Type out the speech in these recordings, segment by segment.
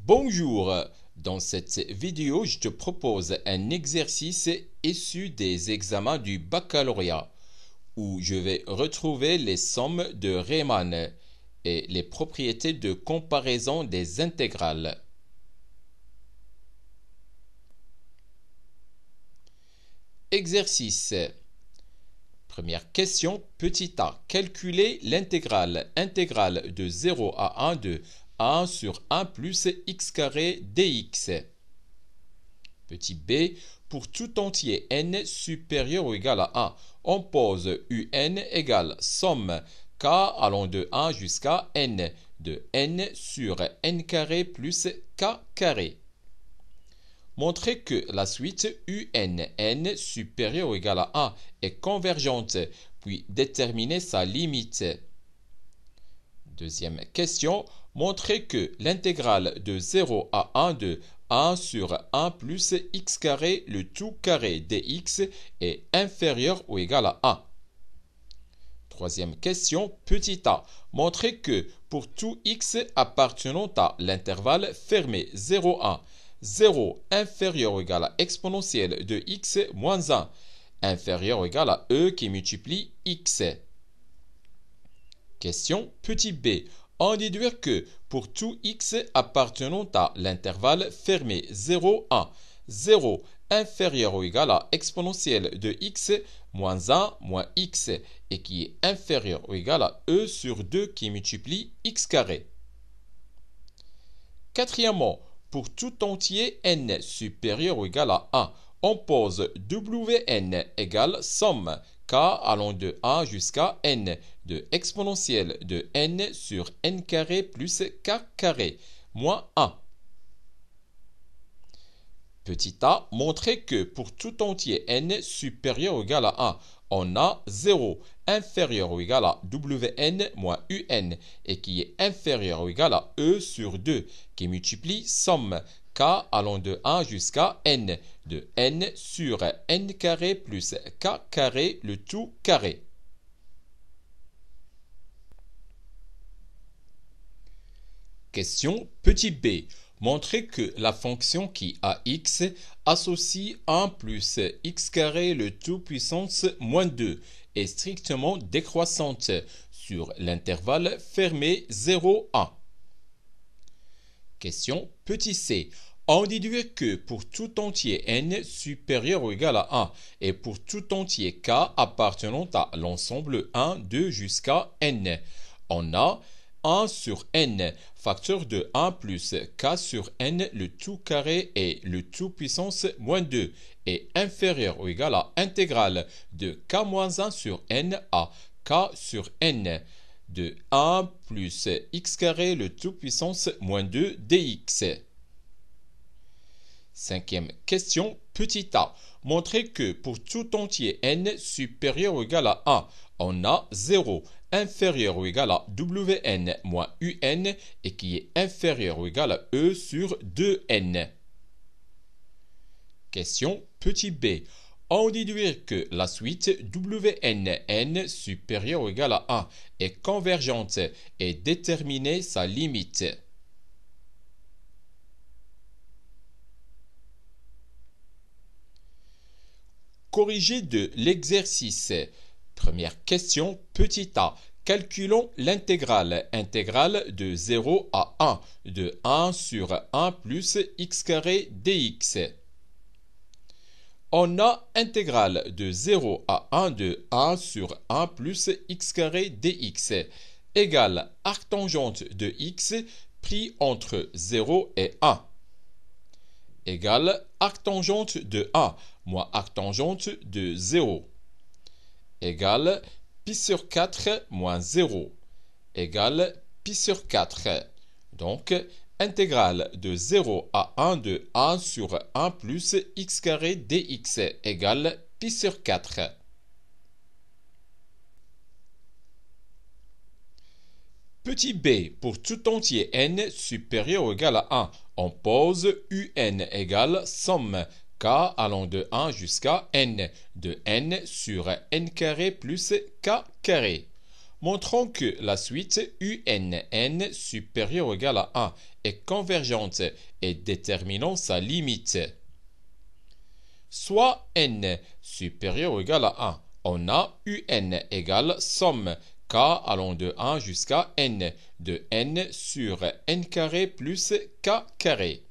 Bonjour, dans cette vidéo, je te propose un exercice issu des examens du baccalauréat où je vais retrouver les sommes de Riemann et les propriétés de comparaison des intégrales. Exercice. Première question, petit a. Calculer l'intégrale de 0 à 1 de 1 sur 1 plus x carré dx. Petit b, pour tout entier n supérieur ou égal à 1, on pose un égale somme k allant de 1 jusqu'à n de n sur n carré plus k carré. Montrer que la suite n supérieure ou égale à 1 est convergente, puis déterminer sa limite. Deuxième question, montrer que l'intégrale de 0 à 1 de 1 sur 1 plus x carré le tout carré dx est inférieur ou égal à 1. Troisième question, petit a, montrer que pour tout x appartenant à l'intervalle fermé 0,1, 0 inférieur ou égal à exponentielle de x moins 1, inférieur ou égal à e qui multiplie x. Question petit b. En déduire que pour tout x appartenant à l'intervalle fermé 0, 1, 0 inférieur ou égal à exponentielle de x moins 1 moins x et qui est inférieur ou égal à e sur 2 qui multiplie x carré. Quatrièmement, pour tout entier n supérieur ou égal à 1, on pose wn égale somme k allant de 1 jusqu'à n de exponentielle de n sur n carré plus k carré moins 1. Petit a, montrer que pour tout entier n supérieur ou égal à 1, on a 0 inférieur ou égal à wn moins un et qui est inférieur ou égal à e sur 2 qui multiplie somme k allant de 1 jusqu'à n de n sur n carré plus k carré le tout carré. Question petit b. Montrer que la fonction qui a x associe 1 plus x carré le tout puissance moins 2 est strictement décroissante sur l'intervalle fermé 0, 1. Question petit c. En déduire que pour tout entier n supérieur ou égal à 1 et pour tout entier k appartenant à l'ensemble 1, 2 jusqu'à n, on a 1 sur n, facteur de 1 plus k sur n, le tout carré et le tout puissance moins 2 est inférieur ou égal à intégrale de k moins 1 sur n à k sur n de 1 plus x carré le tout puissance moins 2 dx. Cinquième question, petit a. Montrer que pour tout entier n supérieur ou égal à 1, on a 0 inférieur ou égal à wn moins un et qui est inférieur ou égal à e sur 2n. Question petit b. En déduire que la suite wn supérieure ou égal à 1 est convergente et déterminer sa limite. Corriger de l'exercice. Première question, petit a. Calculons l'intégrale de 0 à 1 de 1 sur 1 plus x carré dx. On a intégrale de 0 à 1 de 1 sur 1 plus x carré dx égale arctangente de x pris entre 0 et 1 égale arctangente de 1 moins arctangente de 0 égale pi sur 4 moins 0 égale pi sur 4. Donc, intégrale de 0 à 1 de 1 sur 1 plus x carré dx égale pi sur 4. Petit b, pour tout entier n supérieur ou égal à 1, on pose un égale somme k allant de 1 jusqu'à n de n sur n carré plus k carré. Montrons que la suite UNN supérieure ou égale à 1 est convergente et déterminons sa limite. Soit n supérieur ou égal à 1, on a un égale somme k allant de 1 jusqu'à n de n sur n carré plus k carré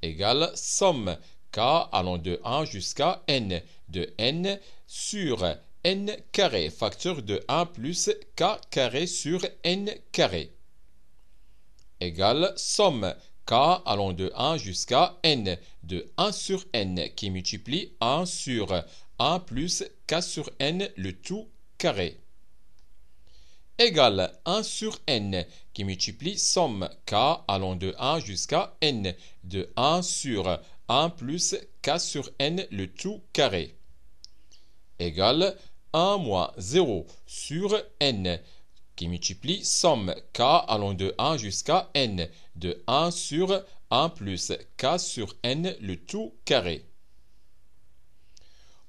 égale somme k allant de 1 jusqu'à n de n sur n carré facteur de 1 plus k carré sur n carré égale somme k allant de 1 jusqu'à n de 1 sur n qui multiplie 1 sur 1 plus k sur n le tout carré égale 1 sur n qui multiplie somme k allant de 1 jusqu'à n de 1 sur 1 plus k sur n le tout carré égale 1 moins 0 sur n qui multiplie somme k allant de 1 jusqu'à n de 1 sur 1 plus k sur n le tout carré.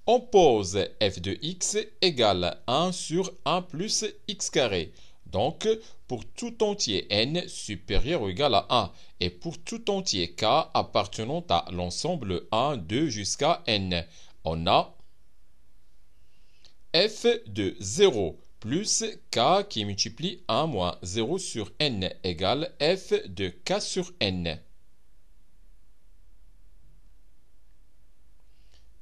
On pose f de x égale 1 sur 1 plus x carré. Donc, pour tout entier n supérieur ou égal à 1 et pour tout entier k appartenant à l'ensemble 1, 2 jusqu'à n, on a f de 0 plus k qui multiplie 1 moins 0 sur n égale f de k sur n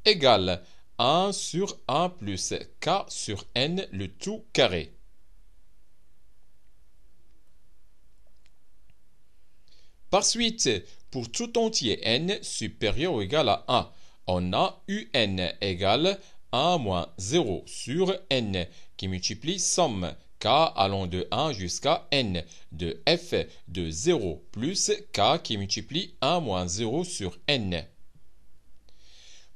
égale 1 sur 1 plus k sur n le tout carré. Par suite, pour tout entier n supérieur ou égal à 1, on a un égale 1 moins 0 sur n qui multiplie somme k allant de 1 jusqu'à n de f de 0 plus k qui multiplie 1 moins 0 sur n.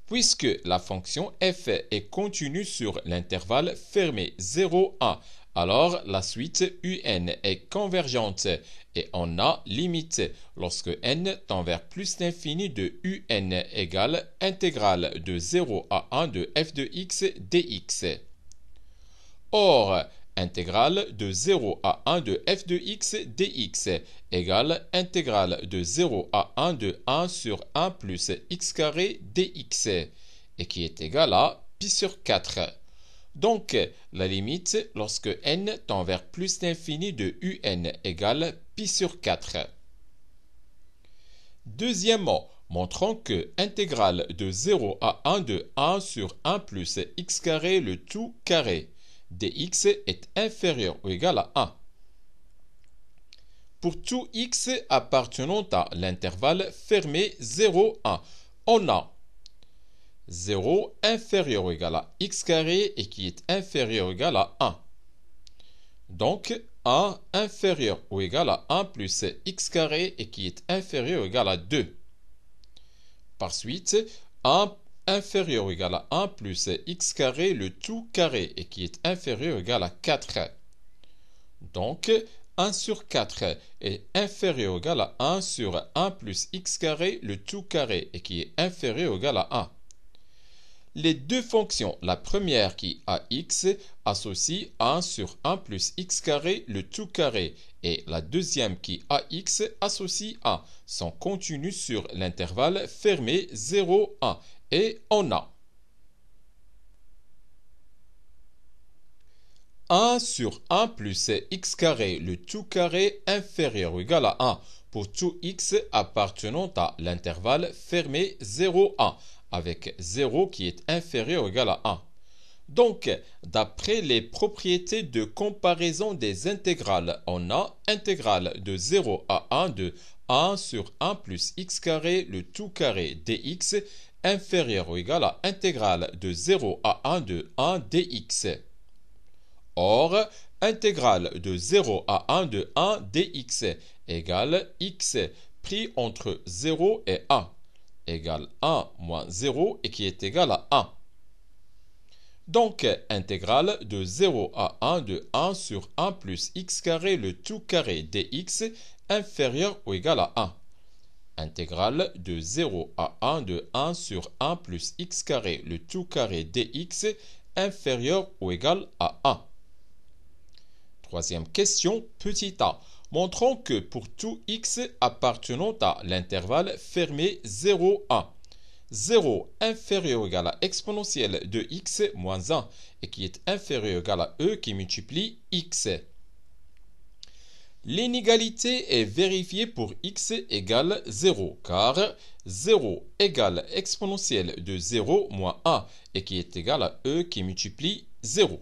Puisque la fonction f est continue sur l'intervalle fermé 0, 1, alors la suite un est convergente et on a limite lorsque n tend vers plus l'infini de un égale intégrale de 0 à 1 de f de x dx. Or, intégrale de 0 à 1 de f de x dx égale intégrale de 0 à 1 de 1 sur 1 plus x carré dx et qui est égal à pi sur 4. Donc, la limite lorsque n tend vers plus l'infini de un égale pi sur 4. Deuxièmement, montrons que intégrale de 0 à 1 de 1 sur 1 plus x carré le tout carré dx est inférieur ou égal à 1. Pour tout x appartenant à l'intervalle fermé 0, 1, on a 0 inférieur ou égal à x carré et qui est inférieur ou égal à 1. Donc, 1 inférieur ou égal à 1 plus x carré et qui est inférieur ou égal à 2. Par suite, 1 inférieur ou égal à 1 plus x carré le tout carré et qui est inférieur ou égal à 4. Donc, 1 sur 4 est inférieur ou égal à 1 sur 1 plus x carré le tout carré et qui est inférieur ou égal à 1. Les deux fonctions, la première qui a x, associe 1 sur 1 plus x carré le tout carré et la deuxième qui a x associe 1 sont continues sur l'intervalle fermé 0, 1 et on a 1 sur 1 plus x carré le tout carré inférieur ou égal à 1 pour tout x appartenant à l'intervalle fermé 0, 1 avec 0 qui est inférieur ou égal à 1. Donc, d'après les propriétés de comparaison des intégrales, on a intégrale de 0 à 1 de 1 sur 1 plus x carré le tout carré dx inférieur ou égal à intégrale de 0 à 1 de 1 dx. Or, intégrale de 0 à 1 de 1 dx égale x pris entre 0 et 1 égale 1 moins 0 et qui est égal à 1. Donc, intégrale de 0 à 1 de 1 sur 1 plus x carré le tout carré dx inférieur ou égal à 1. Intégrale de 0 à 1 de 1 sur 1 plus x carré le tout carré dx inférieur ou égal à 1. Troisième question, petit a. Montrons que pour tout x appartenant à l'intervalle fermé 0, 1, 0 inférieur ou égal à exponentielle de x moins 1 et qui est inférieur ou égal à e qui multiplie x. L'inégalité est vérifiée pour x égale 0 car 0 égale exponentielle de 0 moins 1 et qui est égal à e qui multiplie 0.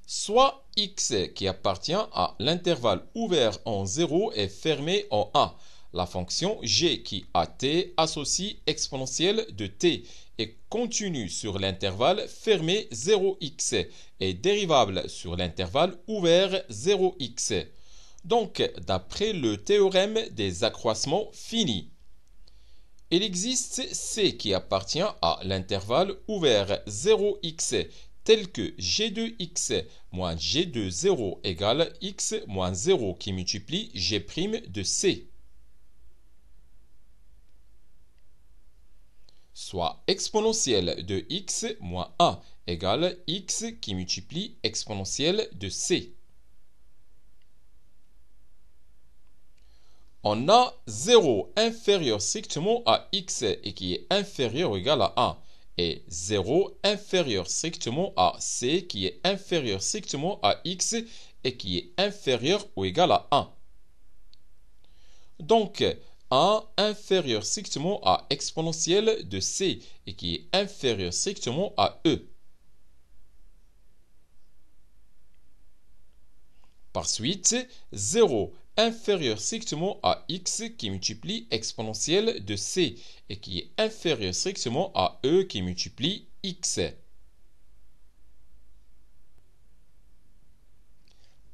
Soit x qui appartient à l'intervalle ouvert en 0 et fermé en 1. La fonction g qui à t associe exponentielle de t et continue sur l'intervalle fermé 0x et dérivable sur l'intervalle ouvert 0x. Donc, d'après le théorème des accroissements finis, il existe c qui appartient à l'intervalle ouvert 0x tel que g de x moins g de 0 égale x moins 0 qui multiplie g' de c. Soit exponentielle de x moins 1 égale x qui multiplie exponentielle de c. On a 0 inférieur strictement à x et qui est inférieur ou égal à 1. Et 0 inférieur strictement à c qui est inférieur strictement à x et qui est inférieur ou égal à 1. Donc, 1 inférieur strictement à exponentielle de c et qui est inférieur strictement à e. Par suite, 0 inférieur strictement à x qui multiplie exponentielle de c et qui est inférieur strictement à e qui multiplie x.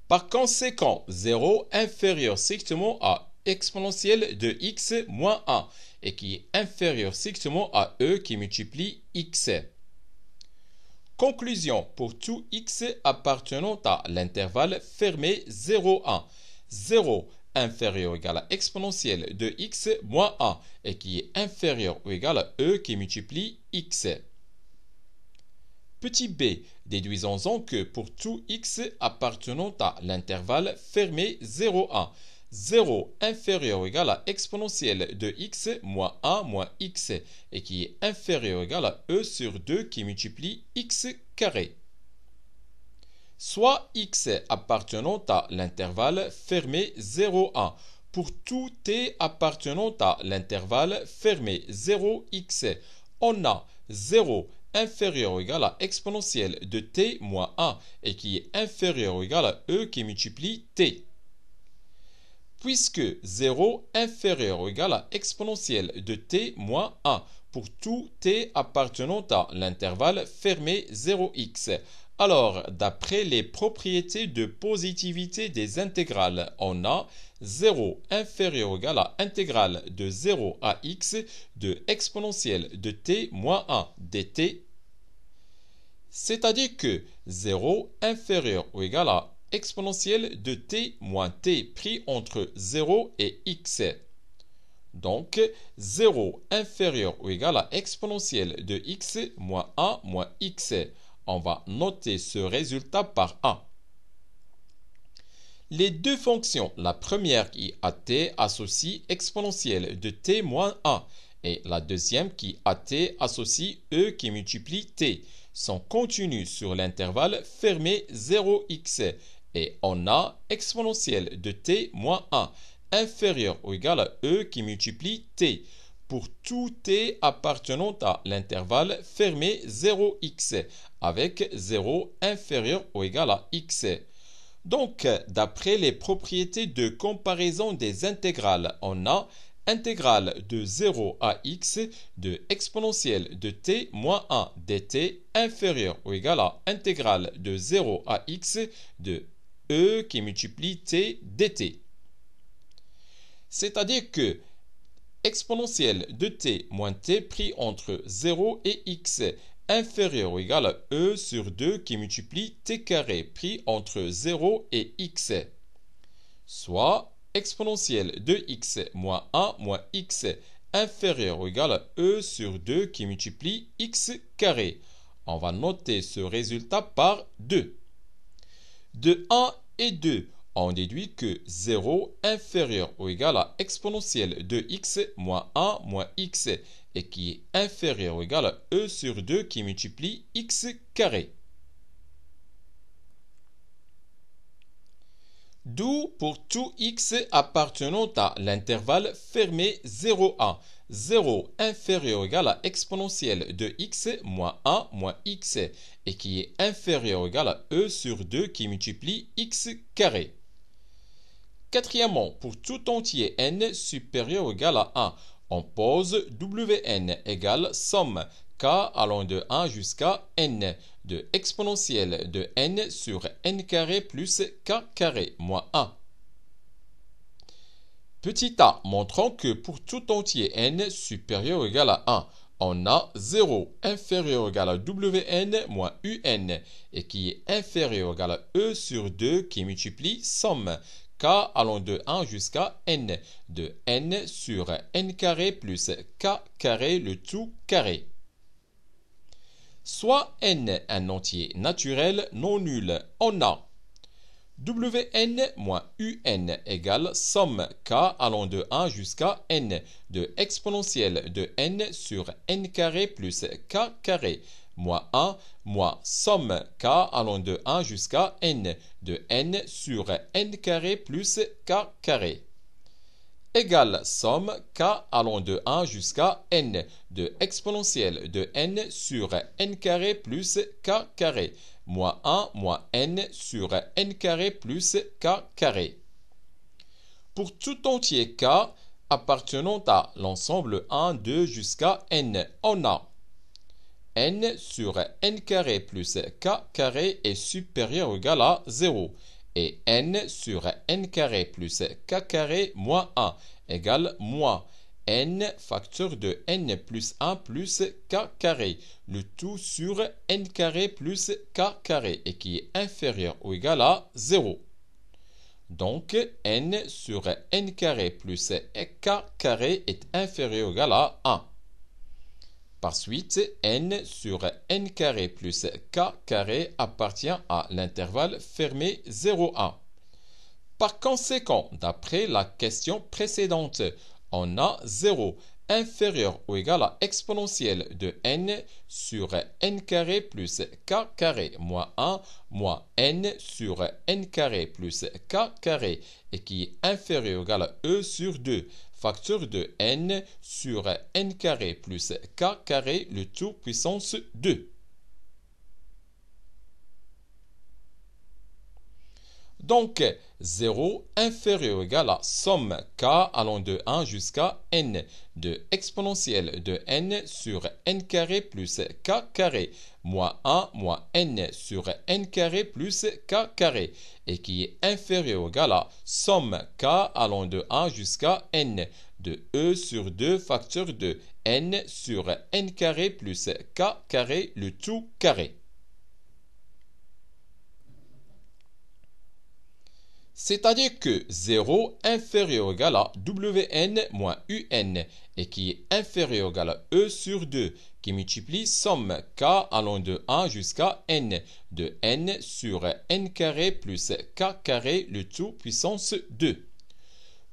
Par conséquent, 0 inférieur strictement à exponentielle de x moins 1 et qui est inférieur strictement à e qui multiplie x. Conclusion, pour tout x appartenant à l'intervalle fermé 0, 1, 0 inférieur ou égal à exponentielle de x moins 1 et qui est inférieur ou égal à e qui multiplie x. Petit b, déduisons-en que pour tout x appartenant à l'intervalle fermé 0, 1, 0 inférieur ou égal à exponentielle de x moins 1 moins x et qui est inférieur ou égal à e sur 2 qui multiplie x carré. Soit x appartenant à l'intervalle fermé 0, 1 pour tout t appartenant à l'intervalle fermé 0x, on a 0 inférieur ou égal à exponentielle de t moins 1 et qui est inférieur ou égal à e qui multiplie t. Puisque 0 inférieur ou égal à exponentielle de t moins 1 pour tout t appartenant à l'intervalle fermé 0x. Alors, d'après les propriétés de positivité des intégrales, on a 0 inférieur ou égal à intégrale de 0 à x de exponentielle de t moins 1 dt. C'est-à-dire que 0 inférieur ou égal à exponentielle de t moins t pris entre 0 et x. Donc, 0 inférieur ou égal à exponentielle de x moins 1 moins x. On va noter ce résultat par 1. Les deux fonctions, la première qui à t associe exponentielle de t moins 1 et la deuxième qui à t associe e qui multiplie t, sont continues sur l'intervalle fermé 0x et on a exponentielle de t moins 1 inférieur ou égal à e qui multiplie t pour tout t appartenant à l'intervalle fermé 0x avec 0 inférieur ou égal à x. Donc, d'après les propriétés de comparaison des intégrales, on a intégrale de 0 à x de exponentielle de t moins 1 dt inférieur ou égal à intégrale de 0 à x de e qui multiplie t dt. C'est-à-dire que exponentielle de t moins t pris entre 0 et x inférieur ou égal à e sur 2 qui multiplie t carré pris entre 0 et x, soit exponentielle de x moins 1 moins x inférieur ou égal à e sur 2 qui multiplie x carré. On va noter ce résultat par 2. De 1 et 2, on déduit que 0 inférieur ou égal à exponentielle de x moins 1 moins x et qui est inférieur ou égal à e sur 2 qui multiplie x carré. D'où pour tout x appartenant à l'intervalle fermé 0, 1, 0 inférieur ou égal à exponentielle de x moins 1 moins x et qui est inférieur ou égal à e sur 2 qui multiplie x carré. Quatrièmement, pour tout entier n supérieur ou égal à 1, on pose Wn égale somme k allant de 1 jusqu'à n de exponentielle de n sur n carré plus k carré moins 1. Petit a montrant que pour tout entier n supérieur ou égal à 1, on a 0 inférieur ou égal à Wn moins un et qui est inférieur ou égal à e sur 2 qui multiplie somme k allant de 1 jusqu'à n de n sur n carré plus k carré le tout carré. Soit n un entier naturel non nul, on a Wn moins un égale somme k allant de 1 jusqu'à n de exponentielle de n sur n carré plus k carré moins 1 moins somme k allant de 1 jusqu'à n de n sur n carré plus k carré égale somme k allant de 1 jusqu'à n de exponentielle de n sur n carré plus k carré moins 1 moins n sur n carré plus k carré. Pour tout entier k appartenant à l'ensemble 1, 2 jusqu'à n, on a n sur n carré plus k carré est supérieur ou égal à 0 et n sur n carré plus k carré moins 1 égale moins n facteur de n plus 1 plus k carré, le tout sur n carré plus k carré et qui est inférieur ou égal à 0. Donc n sur n carré plus k carré est inférieur ou égal à 1. Par suite, n sur n carré plus k carré appartient à l'intervalle fermé 0, 1. Par conséquent, d'après la question précédente, on a 0 inférieur ou égal à exponentielle de n sur n carré plus k carré moins 1 moins n sur n carré plus k carré et qui est inférieur ou égal à e sur 2 facteur de n sur n carré plus k carré le tout puissance 2. Donc, 0 inférieur ou égal à somme k allant de 1 jusqu'à n de exponentielle de n sur n carré plus k carré moins 1 moins n sur n carré plus k carré et qui est inférieur ou égal à somme k allant de 1 jusqu'à n de e sur 2 facteur de n sur n carré plus k carré le tout carré. C'est-à-dire que 0 inférieur ou égal à Wn moins un et qui est inférieur ou égal à e sur 2 qui multiplie somme k allant de 1 jusqu'à n de n sur n carré plus k carré le tout puissance 2.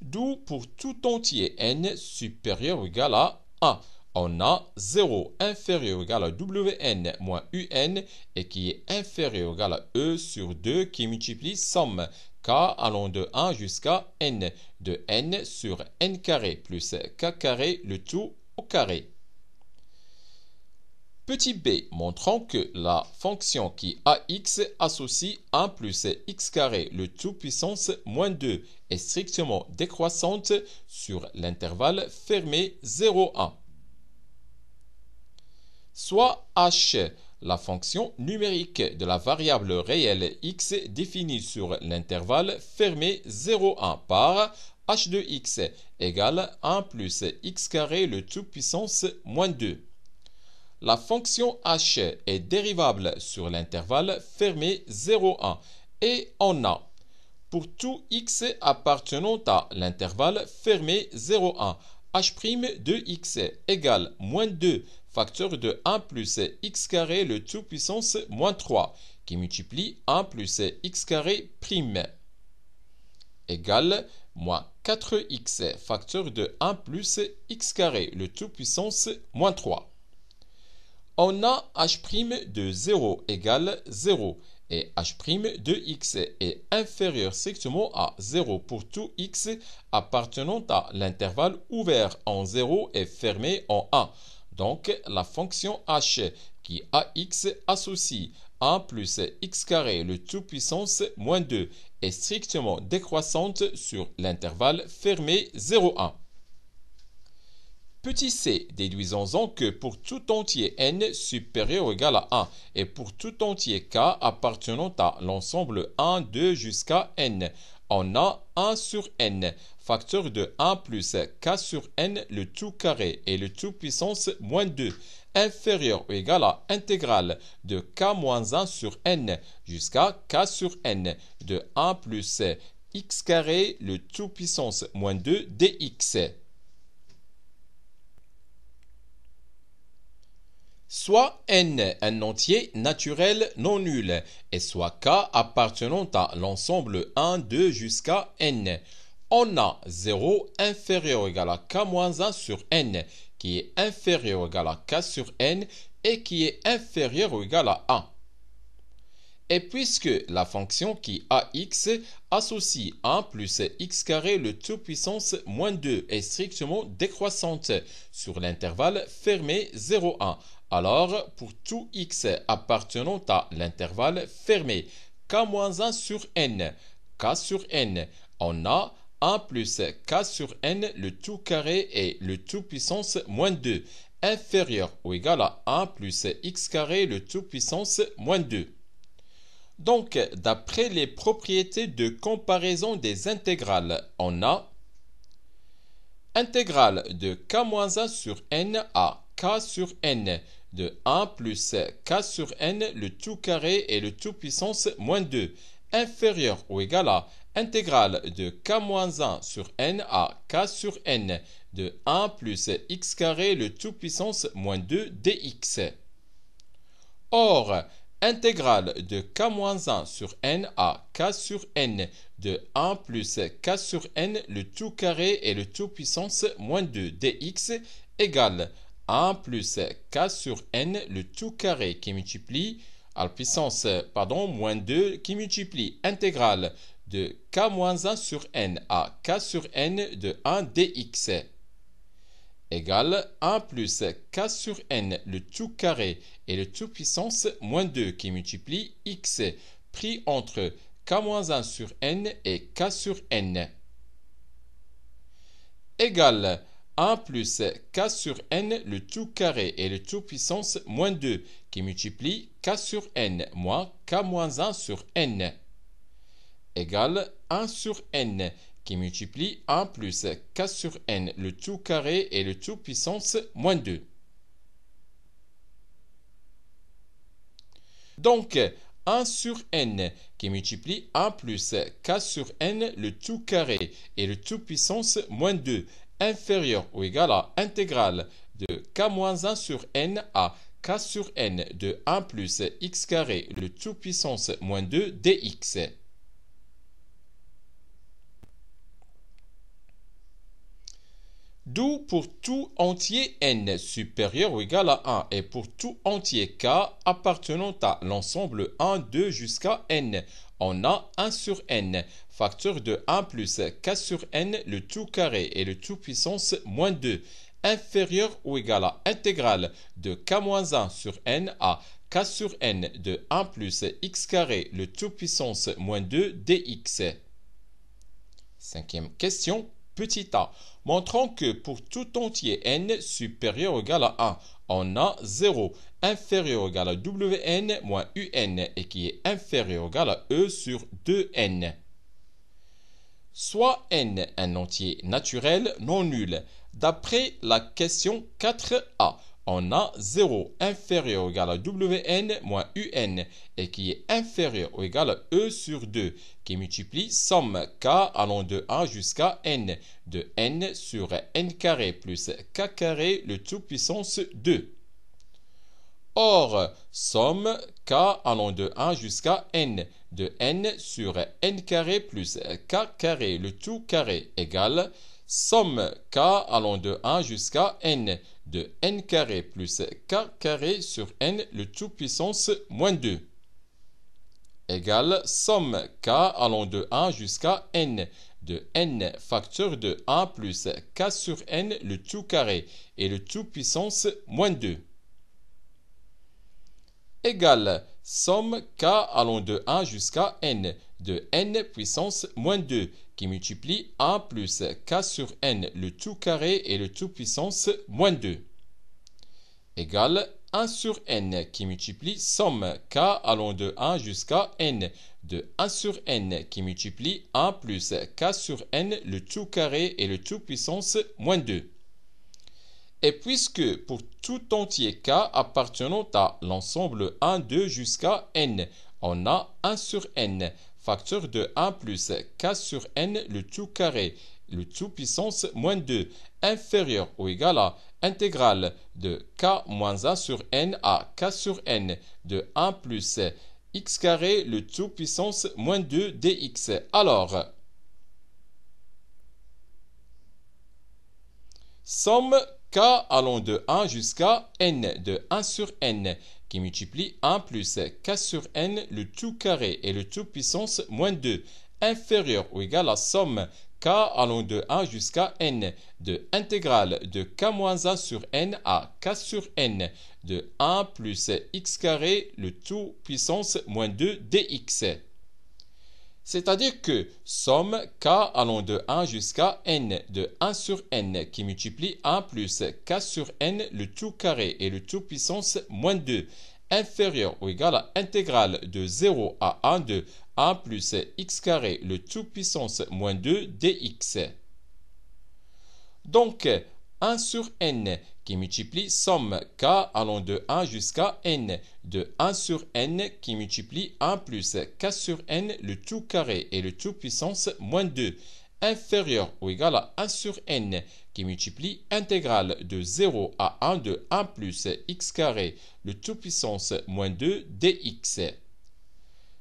D'où pour tout entier n supérieur ou égal à 1, on a 0 inférieur ou égal à Wn moins un et qui est inférieur ou égal à e sur 2 qui multiplie somme k allant de 1 jusqu'à n de n sur n carré plus k carré le tout au carré. Petit b montrant que la fonction qui ax associe 1 plus x carré le tout puissance moins 2 est strictement décroissante sur l'intervalle fermé 0, 1. Soit h, la fonction numérique de la variable réelle x définie sur l'intervalle fermé 0, 1 par h de x égale 1 plus x carré le tout puissance moins 2. La fonction h est dérivable sur l'intervalle fermé 0, 1 et on a pour tout x appartenant à l'intervalle fermé 0, 1 h' de x égale moins 2 facteur de 1 plus x carré le tout puissance moins 3 qui multiplie 1 plus x carré prime égale moins 4x facteur de 1 plus x carré, le tout puissance moins 3. On a h' de 0 égale 0 et h' de x est inférieur strictement à 0 pour tout x appartenant à l'intervalle ouvert en 0 et fermé en 1. Donc la fonction h qui ax associe 1 plus x carré le tout puissance moins 2 est strictement décroissante sur l'intervalle fermé 0,1. Petit c, déduisons-en que pour tout entier n supérieur ou égal à 1 et pour tout entier k appartenant à l'ensemble 1, 2 jusqu'à n, on a 1 sur n, facteur de 1 plus k sur n le tout carré et le tout puissance moins 2, inférieur ou égal à intégrale de k moins 1 sur n jusqu'à k sur n de 1 plus x carré le tout puissance moins 2 dx. Soit n un entier naturel non nul, et soit k appartenant à l'ensemble 1, 2 jusqu'à n. On a 0 inférieur ou égal à k-1 sur n, qui est inférieur ou égal à k sur n, et qui est inférieur ou égal à 1. Et puisque la fonction qui ax associe 1 plus x carré le tout puissance moins 2 est strictement décroissante sur l'intervalle fermé 0,1, alors pour tout x appartenant à l'intervalle fermé k-1 sur n, on a 1 plus k sur n le tout carré et le tout puissance moins 2, inférieur ou égal à 1 plus x carré le tout puissance moins 2. Donc, d'après les propriétés de comparaison des intégrales, on a intégrale de k-1 sur n à k sur n de 1 plus k sur n le tout carré et le tout puissance moins 2, inférieur ou égal à intégrale de k-1 sur n à k sur n de 1 plus x carré le tout puissance moins 2 dx. Or, intégrale de k-1 sur n à k sur n de 1 plus k sur n le tout carré et le tout puissance moins 2 dx égale 1 plus k sur n le tout carré qui multiplie à la puissance moins 2 qui multiplie intégrale de k-1 sur n à k sur n de 1 dx égale 1 plus k sur n le tout carré et le tout puissance moins 2 qui multiplie x pris entre k-1 sur n et k sur n égale 1 plus k sur n le tout carré et le tout puissance moins 2 qui multiplie k sur n moins k-1 sur n égale 1 sur n qui multiplie 1 plus k sur n le tout carré et le tout puissance moins 2. Donc, 1 sur n qui multiplie 1 plus k sur n le tout carré et le tout puissance moins 2 inférieur ou égal à intégrale de k-1 sur n à k sur n de 1 plus x carré le tout puissance moins 2 dx. D'où pour tout entier n supérieur ou égal à 1 et pour tout entier k appartenant à l'ensemble 1, 2 jusqu'à n, on a 1 sur n, facteur de 1 plus k sur n le tout carré et le tout puissance moins 2, inférieur ou égal à intégrale de k-1 sur n à k sur n de 1 plus x carré le tout puissance moins 2 dx. Cinquième question, petit a. Montrons que pour tout entier n supérieur ou égal à 1, on a 0 inférieur ou égal à wn moins un et qui est inférieur ou égal à e sur 2n. Soit n un entier naturel non nul. D'après la question 4a, on a 0 inférieur ou égal à wn moins un et qui est inférieur ou égal à e sur 2 qui multiplie somme k allant de 1 jusqu'à n de n sur n carré plus k carré le tout puissance 2. Or, somme k allant de 1 jusqu'à n de n sur n carré plus k carré, le tout carré, égale somme k allant de 1 jusqu'à n de n carré plus k carré sur n, le tout puissance moins 2, égale somme k allant de 1 jusqu'à n de n facteur de 1 plus k sur n, le tout carré, et le tout puissance moins 2, égale somme k allant de 1 jusqu'à n de n puissance moins 2 qui multiplie 1 plus k sur n, le tout carré, et le tout puissance moins 2, égale 1 sur n qui multiplie somme k allant de 1 jusqu'à n de 1 sur n qui multiplie 1 plus k sur n, le tout carré, et le tout puissance moins 2. Et puisque pour tout entier k appartenant à l'ensemble 1, 2 jusqu'à n, on a 1 sur n, facteur de 1 plus k sur n, le tout carré, le tout puissance moins 2, inférieur ou égal à intégrale de k moins 1 sur n à k sur n de 1 plus x carré, le tout puissance moins 2 dx. Alors, somme k allant de 1 jusqu'à n de 1 sur n qui multiplie 1 plus k sur n, le tout carré, et le tout puissance moins 2, inférieur ou égal à somme k allant de 1 jusqu'à n de intégrale de k moins 1 sur n à k sur n de 1 plus x carré, le tout puissance moins 2 dx. C'est-à-dire que somme k allant de 1 jusqu'à n de 1 sur n qui multiplie 1 plus k sur n, le tout carré, et le tout puissance moins 2, inférieur ou égal à intégrale de 0 à 1 de 1 plus x carré, le tout puissance moins 2 dx. Donc, 1 sur n qui multiplie somme k allant de 1 jusqu'à n de 1 sur n qui multiplie 1 plus k sur n, le tout carré, et le tout puissance moins 2, inférieur ou égal à 1 sur n qui multiplie intégrale de 0 à 1 de 1 plus x carré, le tout puissance moins 2 dx.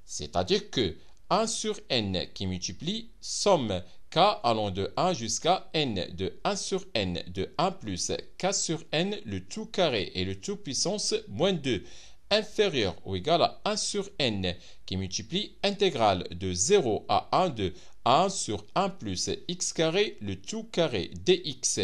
C'est-à-dire que 1 sur n qui multiplie somme k allant de 1 jusqu'à n de 1 sur n de 1 plus k sur n, le tout carré, et le tout puissance moins 2, inférieur ou égal à 1 sur n qui multiplie intégrale de 0 à 1 de 1 sur 1 plus x carré, le tout carré dx.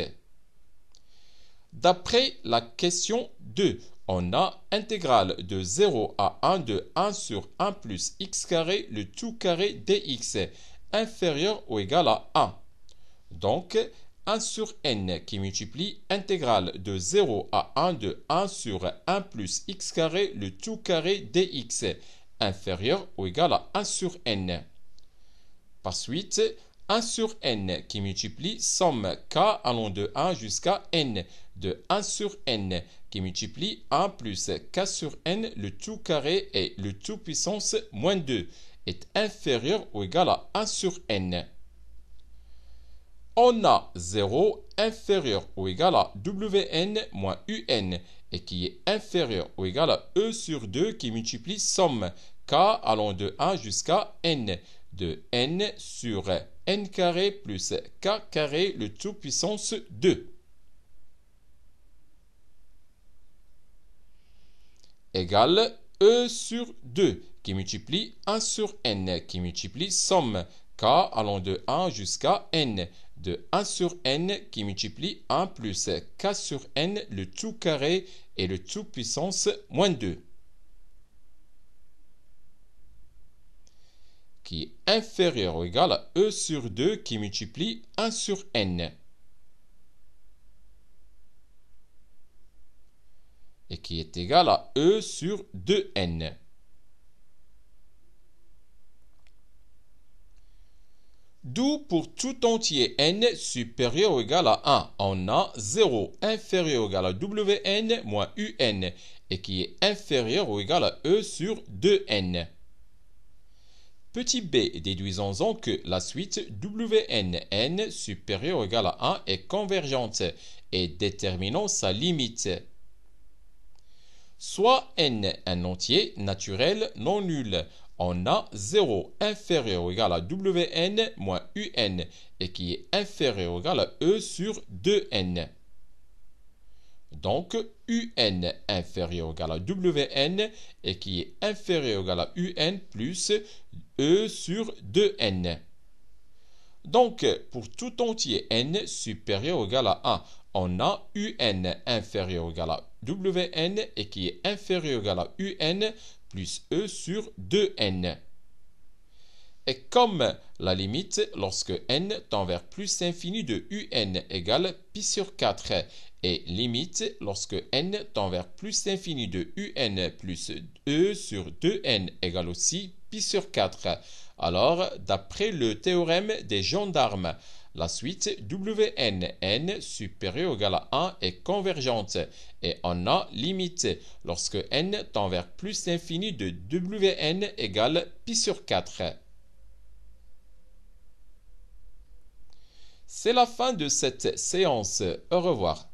D'après la question 2, on a intégrale de 0 à 1 de 1 sur 1 plus x carré, le tout carré dx, inférieur ou égal à 1. Donc, 1 sur n qui multiplie intégrale de 0 à 1 de 1 sur 1 plus x carré, le tout carré dx, inférieur ou égal à 1 sur n. Par suite, 1 sur n qui multiplie somme k allant de 1 jusqu'à n de 1 sur n qui multiplie 1 plus k sur n, le tout carré, et le tout puissance moins 2 est inférieur ou égal à 1 sur n. On a 0 inférieur ou égal à wn moins un, et qui est inférieur ou égal à e sur 2 qui multiplie somme k allant de 1 jusqu'à n de n sur n carré plus k carré, le tout puissance 2. Égale e sur 2 qui multiplie 1 sur n qui multiplie somme k allant de 1 jusqu'à n de 1 sur n qui multiplie 1 plus k sur n, le tout carré, et le tout puissance moins 2. Qui est inférieur ou égal à e sur 2 qui multiplie 1 sur n. Et qui est égal à e sur 2n. D'où pour tout entier n supérieur ou égal à 1, on a 0 inférieur ou égal à wn moins un, et qui est inférieur ou égal à e sur 2n. Petit b, déduisons-en que la suite wn supérieure ou égale à 1 est convergente et déterminons sa limite. Soit n un entier naturel non nul. On a 0 inférieur ou égal à Wn moins Un et qui est inférieur ou égal à E sur 2n. Donc, Un inférieur ou égal à Wn et qui est inférieur ou égal à Un plus E sur 2n. Donc, pour tout entier n supérieur ou égal à 1, on a Un inférieur ou égal à Wn et qui est inférieur ou égal à Un plus E sur 2n. Et comme la limite lorsque n tend vers plus infini de Un égale pi sur 4 et limite lorsque n tend vers plus infini de Un plus E sur 2n égale aussi pi sur 4. Alors, d'après le théorème des gendarmes, la suite Wn supérieure ou égale à 1 est convergente et on a limite lorsque n tend vers plus infini de Wn égale pi sur 4. C'est la fin de cette séance. Au revoir.